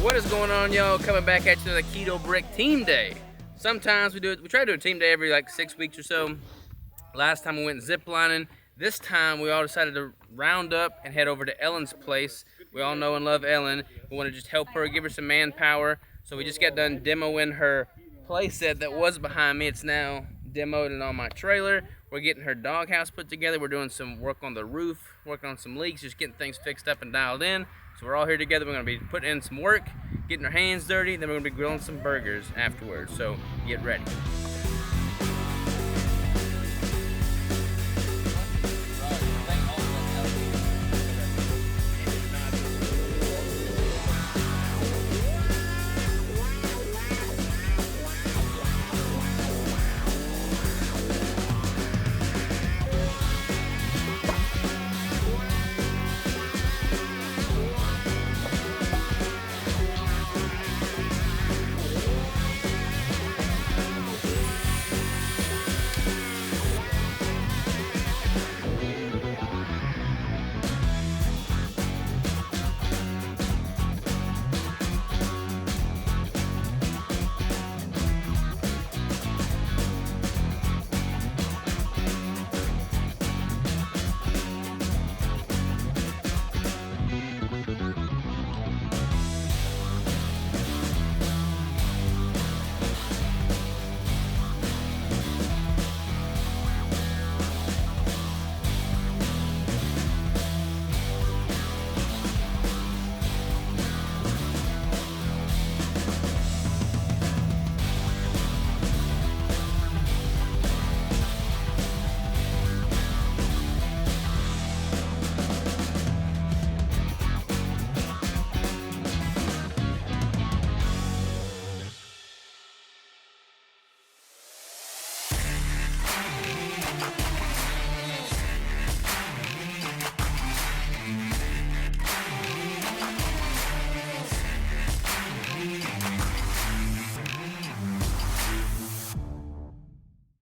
What is going on, y'all? Coming back at you with a Keto Brick Team Day. Sometimes we try to do a team day every like 6 weeks or so. Last time we went ziplining. This time we all decided to round up and head over to Ellen's place. We all know and love Ellen. We want to just help her, give her some manpower. So we just got done demoing her playset that was behind me. It's now demoed and on my trailer. We're getting her doghouse put together. We're doing some work on the roof, working on some leaks, just getting things fixed up and dialed in. So we're all here together. We're going to be putting in some work, getting our hands dirty, then we're going to be grilling some burgers afterwards. So get ready.